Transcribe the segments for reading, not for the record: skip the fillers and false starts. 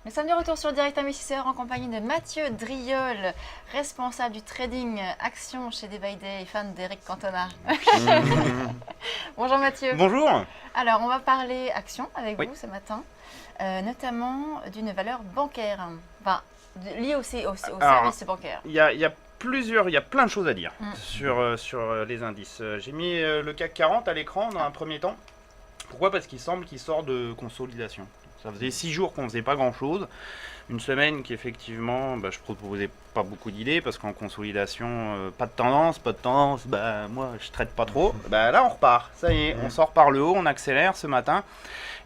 Nous sommes de retour sur Direct Investisseur en compagnie de Mathieu Driol, responsable du trading action chez Day by Day, fan d'Eric Cantona. Bonjour Mathieu. Bonjour. Alors, on va parler action avec Oui. vous ce matin, notamment d'une valeur bancaire, enfin, liée au service bancaire. Il y a plein de choses à dire sur les indices. J'ai mis le CAC 40 à l'écran dans un premier temps. Pourquoi? Parce qu'il semble qu'il sort de consolidation. Ça faisait 6 jours qu'on faisait pas grand chose. Une semaine qui effectivement, je proposais pas beaucoup d'idées parce qu'en consolidation, pas de tendance, moi je traite pas trop. Là on repart, ça y est, on sort par le haut, on accélère ce matin.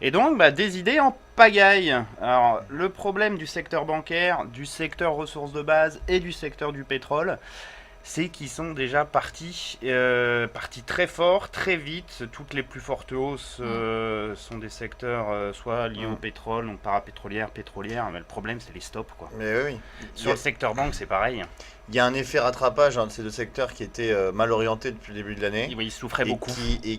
Et donc des idées en pagaille. Alors le problème du secteur bancaire, du secteur ressources de base et du secteur du pétrole, c'est qu'ils sont déjà partis très fort, très vite. Toutes les plus fortes hausses sont des secteurs soit liés au pétrole, donc parapétrolière, pétrolière. Mais le problème, c'est les stops, quoi. Mais oui. Sur le secteur banque, c'est pareil. Il y a un effet rattrapage de ces deux secteurs qui étaient mal orientés depuis le début de l'année. Ils souffraient beaucoup.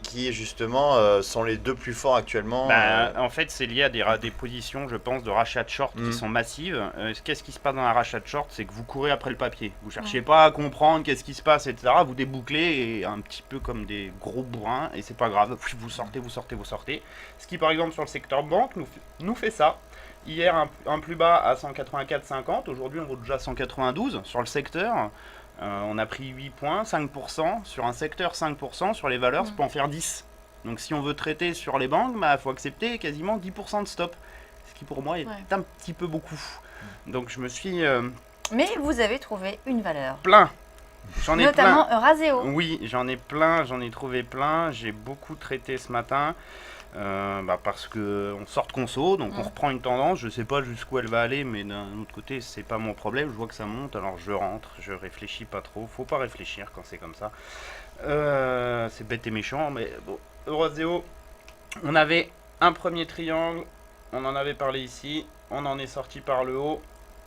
Qui justement sont les deux plus forts actuellement. En fait, c'est lié à des positions, je pense, de rachat de short qui sont massives. Qu'est-ce qui se passe dans un rachat de short? C'est que vous courez après le papier. Vous cherchez pas à comprendre qu'est-ce qui se passe, etc. Vous débouclez et un petit peu comme des gros bourrins et c'est pas grave. Vous sortez. Ce qui, par exemple, sur le secteur banque nous fait ça. Hier, un plus bas à 184,50. Aujourd'hui, on vaut déjà 192 sur le secteur. On a pris 8 points, 5%. Sur un secteur, 5%. Sur les valeurs, ça peut en faire 10. Donc, si on veut traiter sur les banques, il faut accepter quasiment 10% de stop. Ce qui, pour moi, est un petit peu beaucoup. Donc, je me suis... Mais vous avez trouvé une valeur. Plein. J'en ai notamment plein. Euraseo. Oui, j'en ai plein. J'en ai trouvé plein. J'ai beaucoup traité ce matin. Parce qu'on sort de conso, donc on reprend une tendance, je sais pas jusqu'où elle va aller, mais d'un autre côté c'est pas mon problème, je vois que ça monte, alors je rentre, je réfléchis pas trop, faut pas réfléchir quand c'est comme ça. C'est bête et méchant, mais bon, Euraseo, on avait un premier triangle, on en avait parlé ici, on en est sorti par le haut,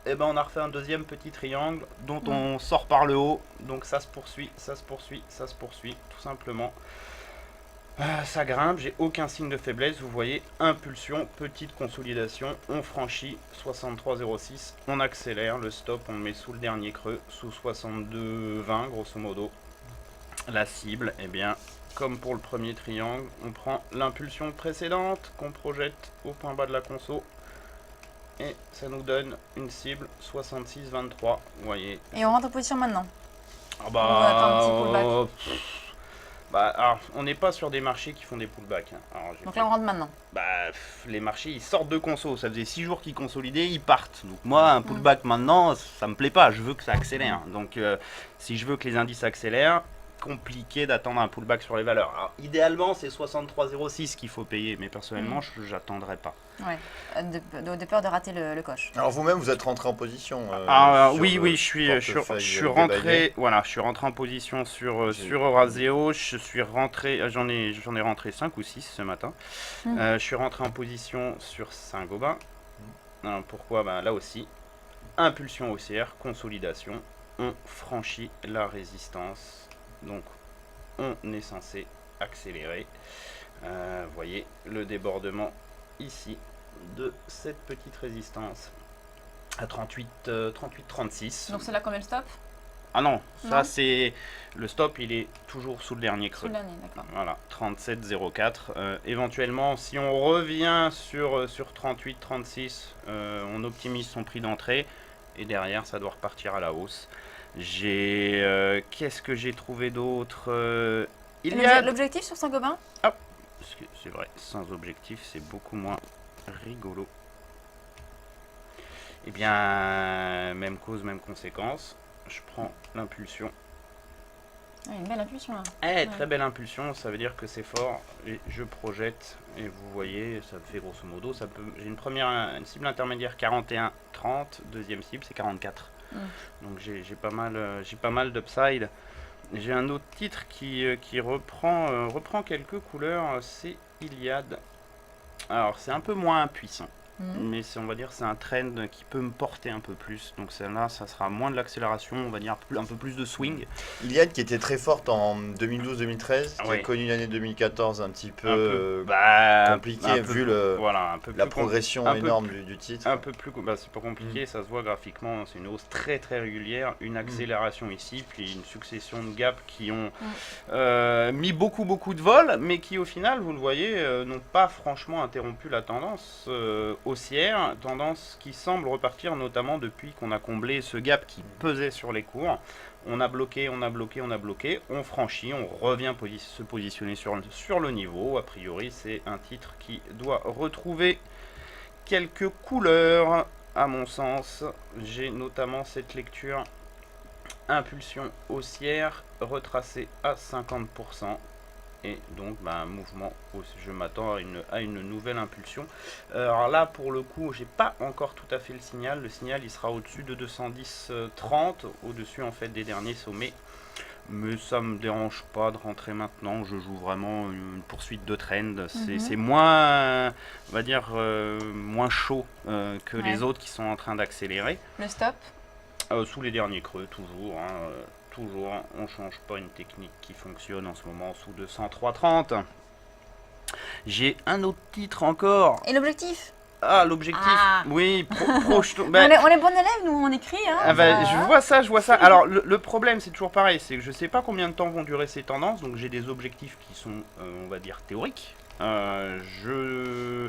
et on a refait un deuxième petit triangle dont on sort par le haut, donc ça se poursuit, tout simplement. Ça grimpe, j'ai aucun signe de faiblesse, vous voyez, impulsion, petite consolidation, on franchit 63,06, on accélère, le stop on le met sous le dernier creux, sous 62,20 grosso modo. La cible, comme pour le premier triangle, on prend l'impulsion précédente qu'on projette au point bas de la conso et ça nous donne une cible 66,23, vous voyez. Et on rentre en position maintenant. On va attendre un petit pullback. Alors, on n'est pas sur des marchés qui font des pullbacks. Donc là, on rentre maintenant. Les marchés, ils sortent de conso. Ça faisait 6 jours qu'ils consolidaient, ils partent. Donc moi, un pullback maintenant, ça me plaît pas. Je veux que ça accélère. Donc, si je veux que les indices accélèrent, compliqué d'attendre un pullback sur les valeurs. Alors, idéalement, c'est 63,06 qu'il faut payer. Mais personnellement, j'attendrai pas. Ouais, de peur de rater le coche. Alors vous-même, vous êtes rentré en position. Oui, je suis rentré. Voilà, je suis rentré en position sur Euraseo. J'en ai rentré 5 ou 6 ce matin. Je suis rentré en position sur Saint-Gobain. Pourquoi? Là aussi, impulsion haussière, consolidation. On franchit la résistance. Donc, on est censé accélérer. Vous voyez le débordement ici de cette petite résistance à 38,36. Donc c'est là qu'on met le stop? Ah non, ça c'est le stop, il est toujours sous le dernier creux. Sous le dernier, d'accord. Voilà, 37,04. Éventuellement, si on revient sur 38,36, on optimise son prix d'entrée et derrière ça doit repartir à la hausse. Qu'est-ce que j'ai trouvé d'autre? L'objectif sur Saint-Gobain? C'est vrai, sans objectif, c'est beaucoup moins rigolo. Même cause, même conséquence. Je prends l'impulsion. Une belle impulsion là. Très belle impulsion, ça veut dire que c'est fort. Et je projette, et vous voyez, ça fait grosso modo, j'ai une cible intermédiaire 41,30, deuxième cible c'est 44. Donc j'ai pas mal d'upside. J'ai un autre titre qui reprend quelques couleurs, c'est Iliad. Alors c'est un peu moins puissant. mais on va dire c'est un trend qui peut me porter un peu plus. Donc celle-là, ça sera moins de l'accélération, on va dire un peu plus de swing. Iliad qui était très forte en 2012-2013, qui a Oui. connu une année 2014 un petit peu, Un peu, compliquée un peu vu voilà, un peu la plus progression un peu énorme du titre. un peu plus, c'est pas compliqué, ça se voit graphiquement, c'est une hausse très très régulière, une accélération ici, puis une succession de gaps qui ont mis beaucoup de vol, mais qui au final, vous le voyez, n'ont pas franchement interrompu la tendance haussière, tendance qui semble repartir notamment depuis qu'on a comblé ce gap qui pesait sur les cours. On a bloqué, on franchit, on revient se positionner sur le niveau. A priori, c'est un titre qui doit retrouver quelques couleurs, à mon sens. J'ai notamment cette lecture impulsion haussière retracée à 50%. Et donc un mouvement, je m'attends à une nouvelle impulsion. Alors là pour le coup j'ai pas encore tout à fait le signal. Le signal il sera au-dessus de 210,30, au-dessus en fait des derniers sommets. Mais ça me dérange pas de rentrer maintenant. Je joue vraiment une poursuite de trend. C'est moins, on va dire, moins chaud que les autres qui sont en train d'accélérer. Le stop? Sous les derniers creux, toujours. Toujours, on change pas une technique qui fonctionne en ce moment sous 203,30. J'ai un autre titre encore. Et l'objectif? Ah, l'objectif. Oui, projetons. On est bons élèves, nous, on écrit. Hein, je vois ça. Alors, le problème, c'est toujours pareil. C'est que je sais pas combien de temps vont durer ces tendances. Donc, j'ai des objectifs qui sont, on va dire, théoriques. Je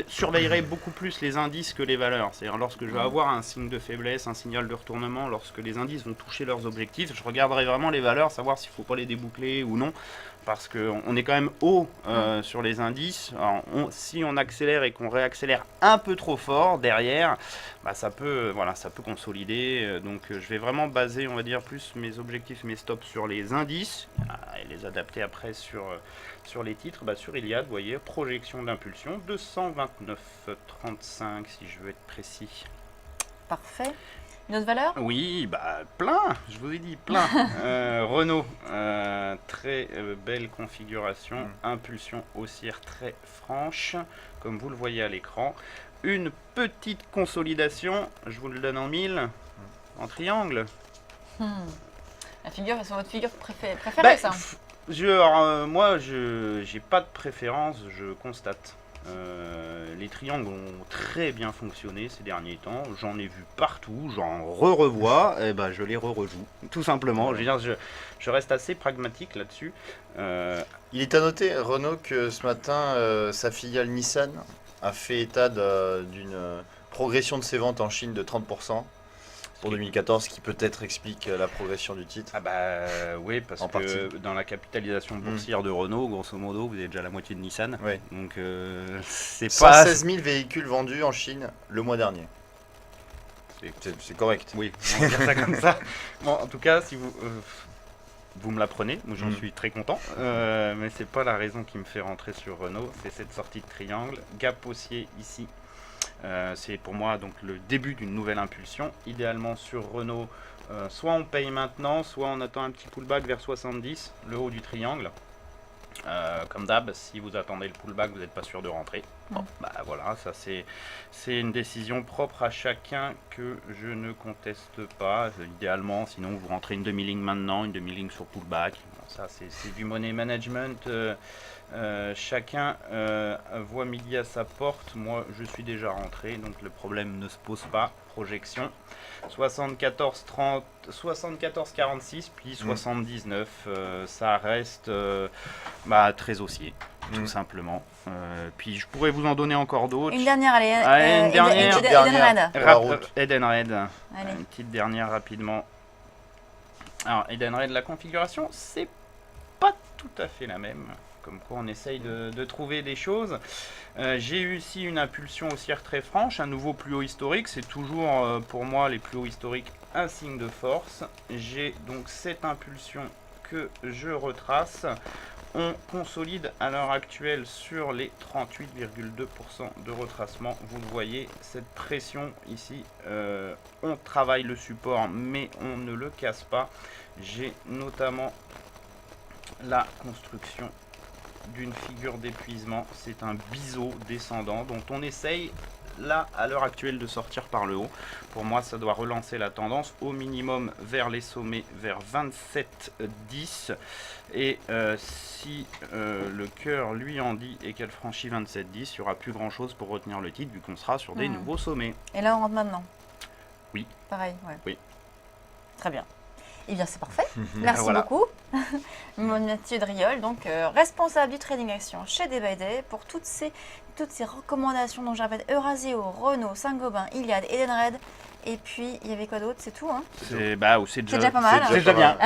surveillerai beaucoup plus les indices que les valeurs. C'est-à-dire lorsque je vais avoir un signe de faiblesse, un signal de retournement, lorsque les indices vont toucher leurs objectifs, je regarderai vraiment les valeurs, savoir s'il ne faut pas les déboucler ou non. Parce qu'on est quand même haut sur les indices. Alors, si on accélère et qu'on réaccélère un peu trop fort derrière, ça peut consolider. Donc je vais vraiment baser, on va dire, plus mes objectifs, mes stops sur les indices et les adapter après sur les titres. Sur Iliad, vous voyez, projection d'impulsion 229,35 si je veux être précis. Parfait. Une autre valeur? Oui, plein, je vous ai dit plein. Renault, très belle configuration, impulsion haussière très franche, comme vous le voyez à l'écran. Une petite consolidation, je vous le donne en 1000, en triangle. La figure, c'est votre figure préférée, ça? Moi, j'ai pas de préférence, je constate. Les triangles ont très bien fonctionné ces derniers temps. J'en ai vu partout, j'en revois, et je les rejoue, tout simplement. Je veux dire, je reste assez pragmatique là-dessus. Il est à noter, Renault, que ce matin, sa filiale Nissan a fait état d'une progression de ses ventes en Chine de 30%. Pour 2014, qui peut-être explique la progression du titre. Oui, parce que dans la capitalisation boursière de Renault, grosso modo, vous avez déjà la moitié de Nissan. Oui. Donc c'est 116 000 véhicules vendus en Chine le mois dernier. C'est correct. Oui, on va dire ça comme ça. Bon, en tout cas, si vous me l'apprenez, moi j'en suis très content, mais c'est pas la raison qui me fait rentrer sur Renault, c'est cette sortie de triangle, gap haussier ici. C'est pour moi donc le début d'une nouvelle impulsion. Idéalement sur Renault, soit on paye maintenant, soit on attend un petit pullback vers 70, le haut du triangle. Comme d'hab, si vous attendez le pullback, vous n'êtes pas sûr de rentrer. Bon, voilà, ça c'est une décision propre à chacun que je ne conteste pas. Idéalement, sinon vous rentrez une demi-ligne maintenant, une demi-ligne sur pullback. Bon, ça c'est du money management. Chacun voit midi à sa porte. Moi je suis déjà rentré, donc le problème ne se pose pas. Projection 74,46 puis 79, ça reste très haussier, tout simplement. Puis je pourrais vous en donner encore d'autres. Une dernière, allez. Une dernière. Edenred. Allez. Une petite dernière rapidement. Alors Edenred, la configuration c'est pas tout à fait la même. Comme quoi on essaye de trouver des choses. J'ai eu ici une impulsion haussière très franche, un nouveau plus haut historique. C'est toujours pour moi les plus hauts historiques un signe de force. J'ai donc cette impulsion que je retrace. On consolide à l'heure actuelle sur les 38,2% de retracement. Vous le voyez, cette pression ici, on travaille le support mais on ne le casse pas. J'ai notamment la construction d'une figure d'épuisement. C'est un biseau descendant dont on essaye là à l'heure actuelle de sortir par le haut. Pour moi, ça doit relancer la tendance au minimum vers les sommets, vers 27,10. Et si le cœur lui en dit et qu'elle franchit 27,10, il n'y aura plus grand chose pour retenir le titre vu qu'on sera sur des nouveaux sommets. Et là, on rentre maintenant. Oui. Pareil, ouais. Oui. Très bien. Eh bien, c'est parfait. Merci Voilà. beaucoup. Mathieu Driol, donc responsable du trading action chez Day by Day, pour toutes ces recommandations. Donc, je répète, Eurasio, Renault, Saint-Gobain, Iliad, Edenred. Et puis, il y avait quoi d'autre? C'est tout, hein? C'est déjà pas mal. C'est déjà bien.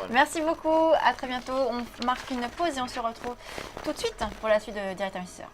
Merci beaucoup. À très bientôt. On marque une pause et on se retrouve tout de suite pour la suite de Direct Investisseur.